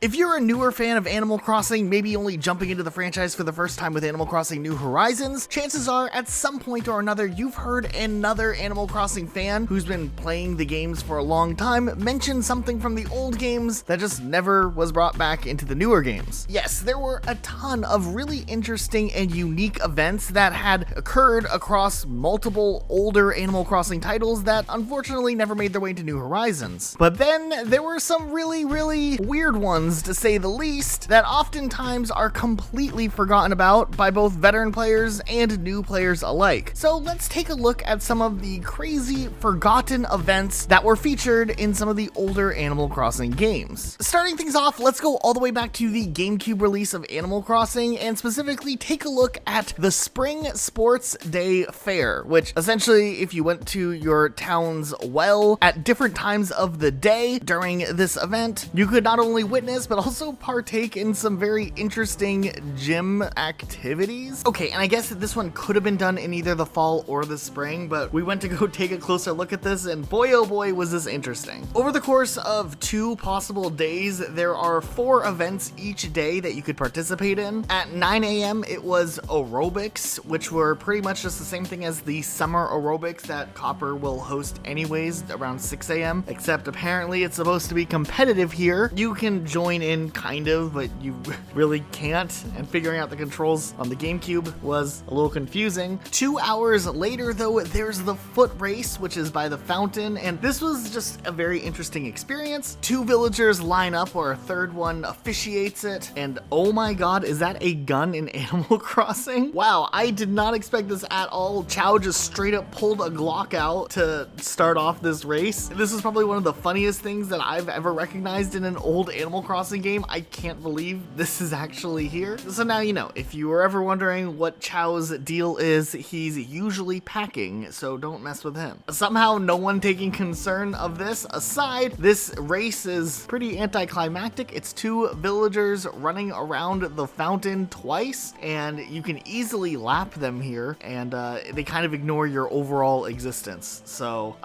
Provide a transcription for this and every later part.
If you're a newer fan of Animal Crossing, maybe only jumping into the franchise for the first time with Animal Crossing New Horizons, chances are at some point or another you've heard another Animal Crossing fan who's been playing the games for a long time mention something from the old games that just never was brought back into the newer games. Yes, there were a ton of really interesting and unique events that had occurred across multiple older Animal Crossing titles that unfortunately never made their way into New Horizons. But then there were some really weird ones, to say the least, that oftentimes are completely forgotten about by both veteran players and new players alike. So let's take a look at some of the crazy forgotten events that were featured in some of the older Animal Crossing games. Starting things off, let's go all the way back to the GameCube release of Animal Crossing and specifically take a look at the Spring Sports Day Fair, which essentially, if you went to your town's well at different times of the day during this event, you could not only witness but also partake in some very interesting gym activities. Okay, and I guess that this one could have been done in either the fall or the spring, but we went to go take a closer look at this, and boy oh boy was this interesting. Over the course of 2 possible days, there are 4 events each day that you could participate in. At 9 a.m. it was aerobics, which were pretty much just the same thing as the summer aerobics that Copper will host anyways around 6 a.m., except apparently it's supposed to be competitive here. You can join in kind of, but you really can't, and figuring out the controls on the GameCube was a little confusing. 2 hours later though, there's the foot race, which is by the fountain, and this was just a very interesting experience. 2 villagers line up or a third one officiates it, and oh my god, is that a gun in Animal Crossing? Wow, I did not expect this at all. Chow just straight up pulled a Glock out to start off this race. This is probably one of the funniest things that I've ever recognized in an old Animal Crossing game. I can't believe this is actually here. So now you know, if you were ever wondering what Chow's deal is, he's usually packing, so don't mess with him. Somehow no one taking concern of this aside, this race is pretty anticlimactic. It's 2 villagers running around the fountain twice, and you can easily lap them here, and they kind of ignore your overall existence. So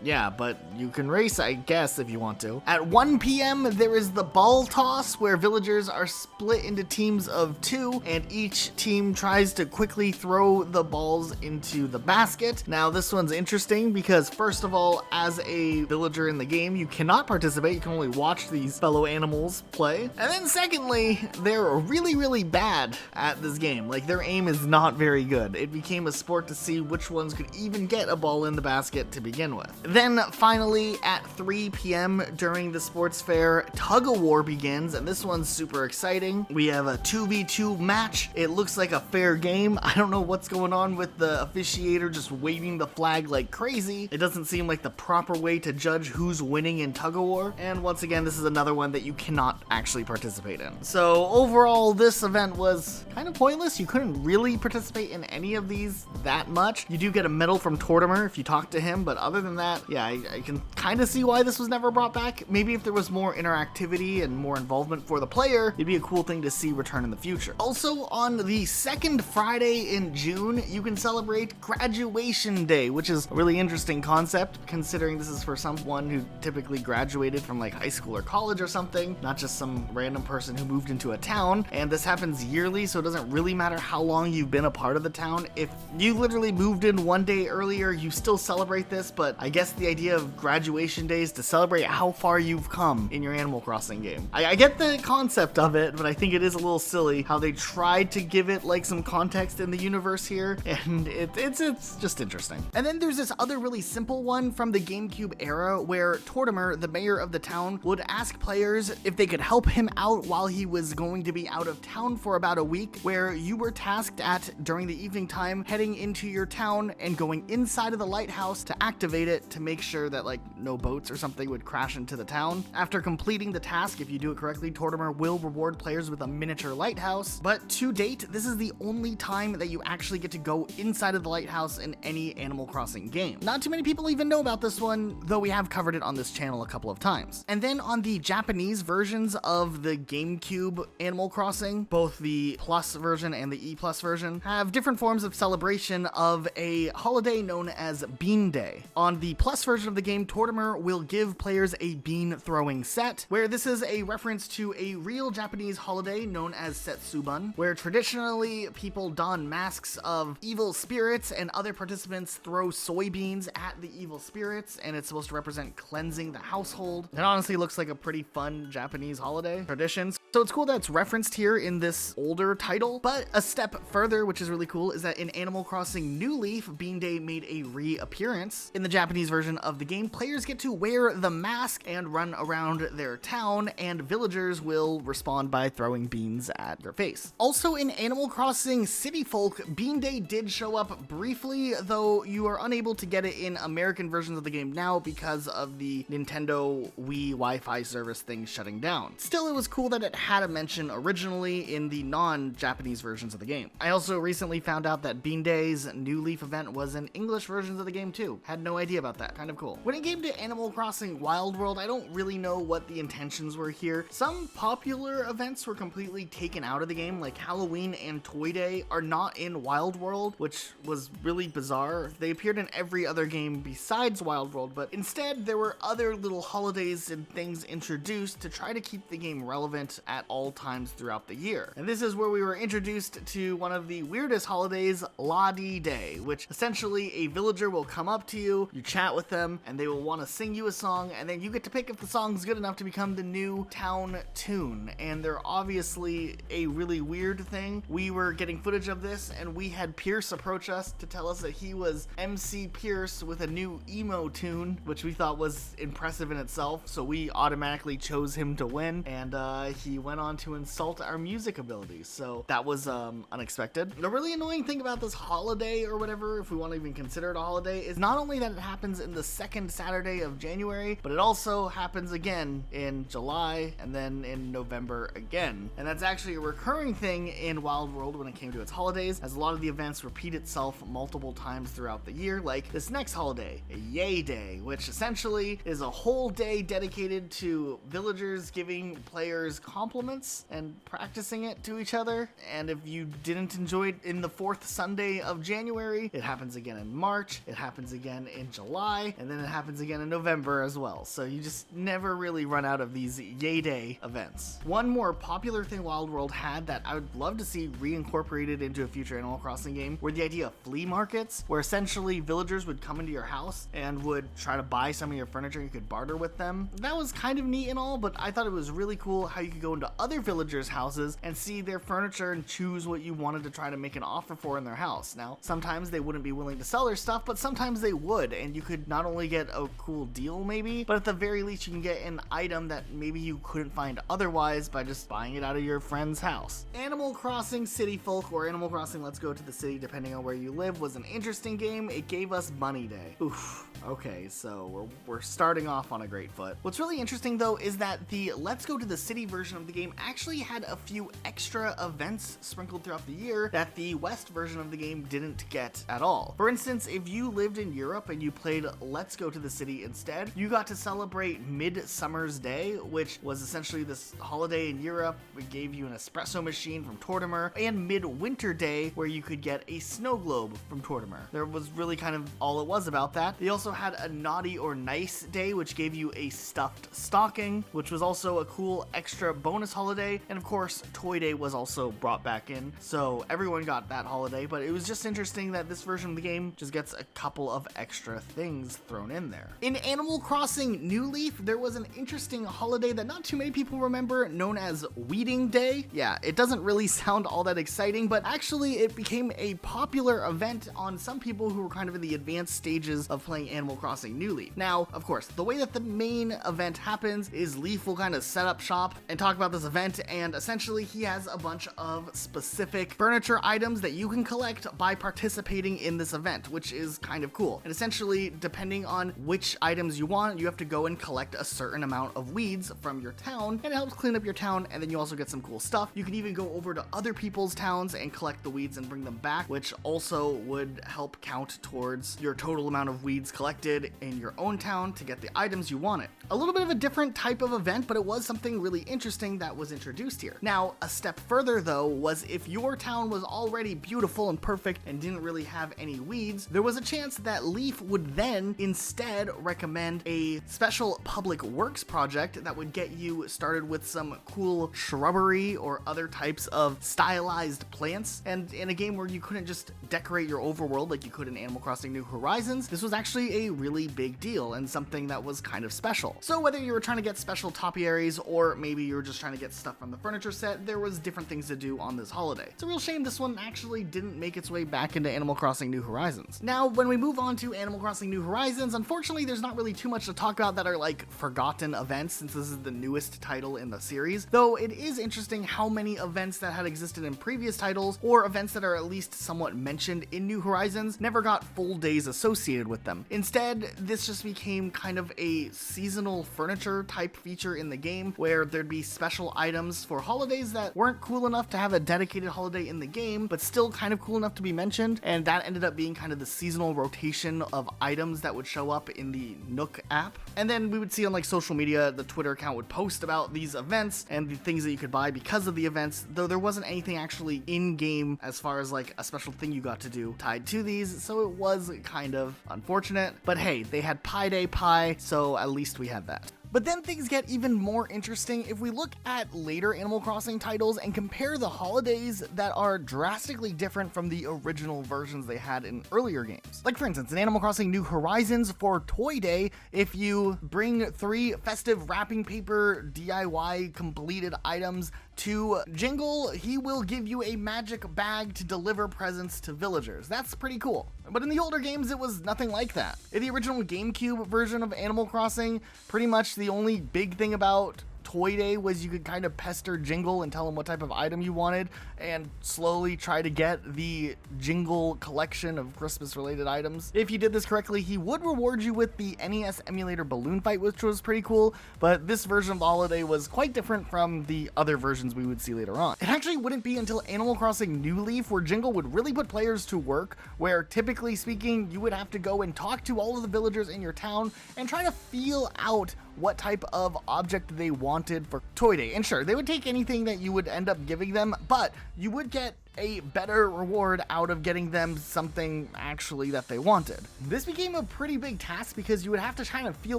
yeah, but you can race, I guess, if you want to. At 1 p.m. there is the ball toss, where villagers are split into teams of 2, and each team tries to quickly throw the balls into the basket. Now this one's interesting because first of all, as a villager in the game, you cannot participate. You can only watch these fellow animals play. And then secondly, they're really bad at this game. Like, their aim is not very good. It became a sport to see which ones could even get a ball in the basket to begin with. Then finally at 3 p.m. during the sports fair, tug of war begins, and this one's super exciting. We have a 2v2 match. It looks like a fair game. I don't know what's going on with the officiator just waving the flag like crazy. It doesn't seem like the proper way to judge who's winning in tug of war. And once again, this is another one that you cannot actually participate in. So overall, this event was kind of pointless. You couldn't really participate in any of these that much. You do get a medal from Tortimer if you talk to him, but other than that, yeah, I can kind of see why this was never brought back. Maybe if there was more interactivity and more involvement for the player, it'd be a cool thing to see return in the future. Also, on the second Friday in June, you can celebrate Graduation Day, which is a really interesting concept, considering this is for someone who typically graduated from like high school or college or something, not just some random person who moved into a town. And this happens yearly, so it doesn't really matter how long you've been a part of the town. If you literally moved in one day earlier, you still celebrate this, but I guess the idea of Graduation Day is to celebrate how far you've come in your Animal Crossing game. I get the concept of it, but I think it is a little silly how they tried to give it like some context in the universe here, and it's just interesting. And then there's this other really simple one from the GameCube era where Tortimer, the mayor of the town, would ask players if they could help him out while he was going to be out of town for about a week, where you were tasked at, during the evening time, heading into your town and going inside of the lighthouse to activate it to make sure that like no boats or something would crash into the town. After completing the task, if you do it correctly, Tortimer will reward players with a miniature lighthouse, but to date, this is the only time that you actually get to go inside of the lighthouse in any Animal Crossing game. Not too many people even know about this one, though we have covered it on this channel a couple of times. And then on the Japanese versions of the GameCube Animal Crossing, both the Plus version and the E Plus version have different forms of celebration of a holiday known as Bean Day. On the Plus version of the game, Tortimer will give players a bean throwing set, where this is a reference to a real Japanese holiday known as Setsuban, where traditionally people don masks of evil spirits and other participants throw soybeans at the evil spirits, and it's supposed to represent cleansing the household. It honestly looks like a pretty fun Japanese holiday tradition. So it's cool that it's referenced here in this older title, but a step further, which is really cool, is that in Animal Crossing New Leaf, Bean Day made a reappearance. In the Japanese version of the game, players get to wear the mask and run around their town, and villagers will respond by throwing beans at your face. Also in Animal Crossing City Folk, Bean Day did show up briefly, though you are unable to get it in American versions of the game now because of the Nintendo Wii Wi-Fi service thing shutting down. Still, it was cool that it had a mention originally in the non-Japanese versions of the game. I also recently found out that Bean Day's New Leaf event was in English versions of the game too. Had no idea about that. Kind of cool. When it came to Animal Crossing Wild World, I don't really know what the intentions were here. Some popular events were completely taken out of the game, like Halloween and Toy Day are not in Wild World, which was really bizarre. They appeared in every other game besides Wild World, but instead there were other little holidays and things introduced to try to keep the game relevant at all times throughout the year. And this is where we were introduced to one of the weirdest holidays, La-Dee Day, which essentially a villager will come up to you, you chat with them, and they will want to sing you a song, and then you get to pick if the song's good enough to become the new town tune. And they're obviously a really weird thing. We were getting footage of this, and we had Pierce approach us to tell us that he was MC Pierce with a new emo tune, which we thought was impressive in itself, so we automatically chose him to win, and he went on to insult our music abilities, so that was unexpected. The really annoying thing about this holiday, or whatever, if we want to even consider it a holiday, is not only that it happens in the second Saturday of January, but it also happens again in July, and then in November again. And that's actually a recurring thing in Wild World when it came to its holidays, as a lot of the events repeat itself multiple times throughout the year, like this next holiday, a Yay Day, which essentially is a whole day dedicated to villagers giving players compliments and practicing it to each other. And if you didn't enjoy it in the fourth Sunday of January, it happens again in March, it happens again in July, and then it happens again in November as well. So you just never really run out of these Yay Day events. One more popular thing Wild World had that I would love to see reincorporated into a future Animal Crossing game were the idea of flea markets, where essentially villagers would come into your house and would try to buy some of your furniture and you could barter with them. That was kind of neat and all, but I thought it was really cool how you could go into other villagers' houses and see their furniture and choose what you wanted to try to make an offer for in their house. Now, sometimes they wouldn't be willing to sell their stuff, but sometimes they would, and you could not only get a cool deal maybe, but at the very least you can get an item that maybe you couldn't find otherwise by just buying it out of your friend's house. Animal Crossing City Folk, or Animal Crossing Let's Go to the City depending on where you live, was an interesting game. It gave us Bunny Day. Oof. Okay, so we're starting off on a great foot. What's really interesting though is that the Let's Go to the City version of the game actually had a few extra events sprinkled throughout the year that the West version of the game didn't get at all. For instance, if you lived in Europe and you played Let's Go to the City instead, you got to celebrate Midsummer's Day, which was essentially this holiday in Europe. It gave you an espresso machine from Tortimer, and Midwinter Day, where you could get a snow globe from Tortimer. There was really kind of all it was about that. They also had a Naughty or Nice Day, which gave you a stuffed stocking, which was also a cool extra bonus holiday. And of course, Toy Day was also brought back in, so everyone got that holiday, but it was just interesting that this version of the game just gets a couple of extra things thrown in there. In Animal Crossing New Leaf, there was an interesting holiday that not too many people remember, known as Weeding Day. Yeah, it doesn't really sound all that exciting, but actually it became a popular event on some people who were kind of in the advanced stages of playing Animal Crossing New Leaf. Now, of course, the way that the main event happens is Leaf will kind of set up shop and talk about this event, and essentially he has a bunch of specific furniture items that you can collect by participating in this event, which is kind of cool. And essentially, depending on which items you want, you have to go and collect a certain amount of weeds from your town, and it helps clean up your town, and then you also get some cool stuff. You can even go over to other people's towns and collect the weeds and bring them back, which also would help count towards your total amount of weeds collected in your own town to get the items you wanted. A little bit of a different type of event, but it was something really interesting that was introduced here. Now, a step further though was if your town was already beautiful and perfect and didn't really have any weeds, there was a chance that Leaf would then instead recommend a special public works project that would get you started with some cool shrubbery or other types of stylized plants. And in a game where you couldn't just decorate your overworld like you could in Animal Crossing New Horizons, this was actually a really big deal and something that was kind of special. So whether you were trying to get special topiaries or maybe you were just trying to get stuff from the furniture set, there was different things to do on this holiday. It's a real shame this one actually didn't make its way back into Animal Crossing New Horizons. Now, when we move on to Animal Crossing New Horizons, unfortunately there's not really too much to talk about that are like forgotten events, since this is the newest title in the series, though it is interesting how many events that had existed in previous titles, or events that are at least somewhat mentioned in New Horizons, never got full days associated with them. Instead, this just became kind of a seasonal furniture type feature in the game, where there'd be special items for holidays that weren't cool enough to have a dedicated holiday in the game, but still kind of cool enough to be mentioned, and that ended up being kind of the seasonal rotation of items that would show up in the Nook app. And then we would see on like social media, the Twitter account would post about these events and the things that you could buy because of the events, though there wasn't anything actually in game as far as like a special thing you got to do tied to these, so it was kind of unfortunate. But hey, they had Pi Day Pie, so at least we had that. But then things get even more interesting if we look at later Animal Crossing titles and compare the holidays that are drastically different from the original versions they had in earlier games. Like for instance, in Animal Crossing New Horizons for Toy Day, if you bring 3 festive wrapping paper DIY completed items to Jingle, he will give you a magic bag to deliver presents to villagers. That's pretty cool. But in the older games, it was nothing like that. In the original GameCube version of Animal Crossing, pretty much the only big thing about Toy Day was you could kind of pester Jingle and tell him what type of item you wanted and slowly try to get the Jingle collection of Christmas related items. If you did this correctly, he would reward you with the NES emulator balloon fight, which was pretty cool, but this version of the holiday was quite different from the other versions we would see later on. It actually wouldn't be until Animal Crossing New Leaf where Jingle would really put players to work, where typically speaking, you would have to go and talk to all of the villagers in your town and try to feel out what type of object they wanted for Toy Day. And sure, they would take anything that you would end up giving them, but you would get a better reward out of getting them something actually that they wanted. This became a pretty big task because you would have to kind of feel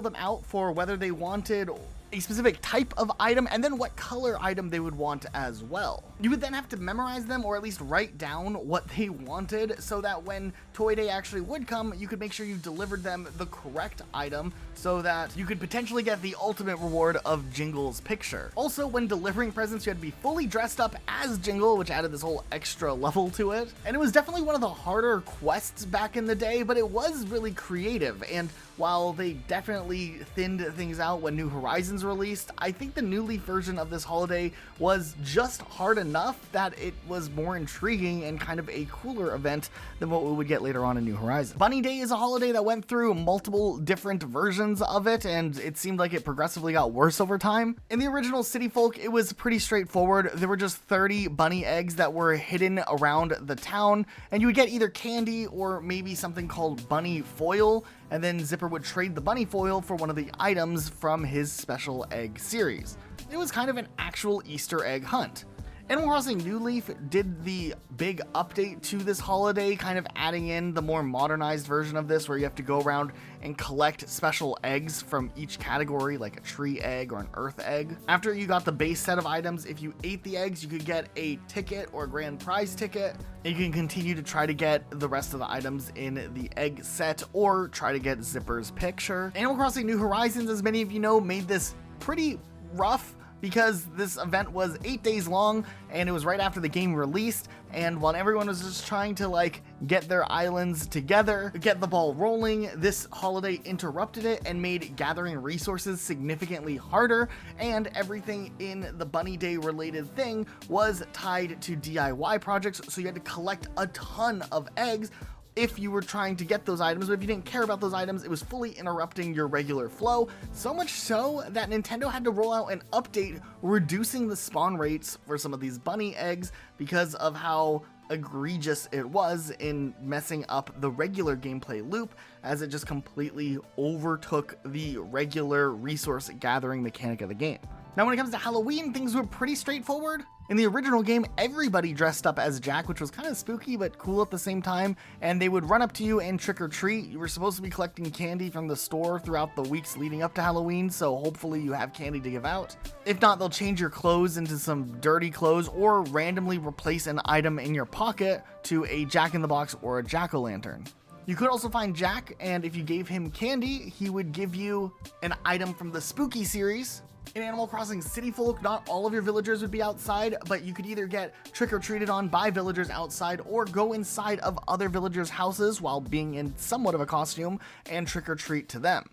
them out for whether they wanted a specific type of item and then what color item they would want as well. You would then have to memorize them or at least write down what they wanted so that when Toy Day actually would come, you could make sure you delivered them the correct item so that you could potentially get the ultimate reward of Jingle's picture. Also, when delivering presents, you had to be fully dressed up as Jingle, which added this whole extra level to it. And it was definitely one of the harder quests back in the day, but it was really creative. And while they definitely thinned things out when New Horizons released, I think the New Leaf version of this holiday was just hard enough that it was more intriguing and kind of a cooler event than what we would get later on in New Horizons. Bunny Day is a holiday that went through multiple different versions of it, and it seemed like it progressively got worse over time. In the original City Folk, it was pretty straightforward. There were just 30 bunny eggs that were hidden around the town, and you would get either candy or maybe something called bunny foil, and then Zipper would trade the bunny foil for one of the items from his special egg series. It was kind of an actual Easter egg hunt. Animal Crossing New Leaf did the big update to this holiday, kind of adding in the more modernized version of this where you have to go around and collect special eggs from each category, like a tree egg or an earth egg. After you got the base set of items, if you ate the eggs, you could get a ticket or a grand prize ticket, and you can continue to try to get the rest of the items in the egg set or try to get Zipper's picture. Animal Crossing New Horizons, as many of you know, made this pretty rough because this event was 8 days long and it was right after the game released, and while everyone was just trying to like get their islands together, get the ball rolling, this holiday interrupted it and made gathering resources significantly harder, and everything in the Bunny Day related thing was tied to DIY projects, so you had to collect a ton of eggs if you were trying to get those items, but if you didn't care about those items, it was fully interrupting your regular flow, so much so that Nintendo had to roll out an update reducing the spawn rates for some of these bunny eggs because of how egregious it was in messing up the regular gameplay loop, as it just completely overtook the regular resource gathering mechanic of the game. Now, when it comes to Halloween, things were pretty straightforward. In the original game, everybody dressed up as Jack, which was kind of spooky but cool at the same time, and they would run up to you and trick or treat. You were supposed to be collecting candy from the store throughout the weeks leading up to Halloween, so hopefully you have candy to give out. If not, they'll change your clothes into some dirty clothes or randomly replace an item in your pocket to a Jack-in-the-Box or a jack-o'-lantern. You could also find Jack, and if you gave him candy, he would give you an item from the Spooky series. In Animal Crossing City Folk, not all of your villagers would be outside, but you could either get trick-or-treated on by villagers outside or go inside of other villagers' houses while being in somewhat of a costume and trick-or-treat to them.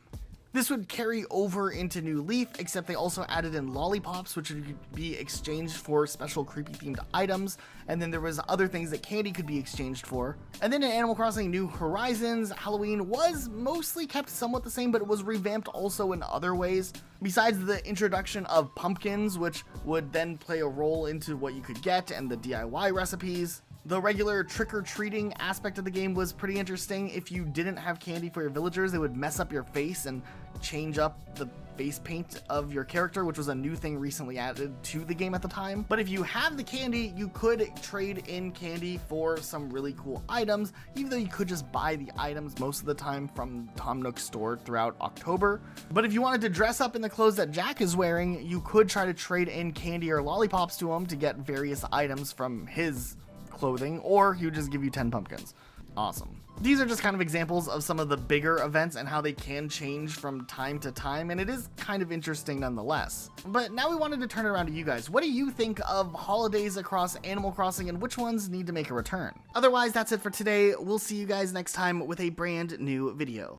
This would carry over into New Leaf, except they also added in lollipops, which would be exchanged for special creepy themed items, and then there was other things that candy could be exchanged for. And then in Animal Crossing New Horizons, Halloween was mostly kept somewhat the same, but it was revamped also in other ways. Besides the introduction of pumpkins, which would then play a role into what you could get and the DIY recipes. The regular trick-or-treating aspect of the game was pretty interesting. If you didn't have candy for your villagers, it would mess up your face and change up the face paint of your character, which was a new thing recently added to the game at the time. But if you have the candy, you could trade in candy for some really cool items, even though you could just buy the items most of the time from Tom Nook's store throughout October. But if you wanted to dress up in the clothes that Jack is wearing, you could try to trade in candy or lollipops to him to get various items from his clothing, or he would just give you 10 pumpkins. Awesome. These are just kind of examples of some of the bigger events and how they can change from time to time, and it is kind of interesting nonetheless. But now we wanted to turn it around to you guys. What do you think of holidays across Animal Crossing, and which ones need to make a return? Otherwise, that's it for today. We'll see you guys next time with a brand new video.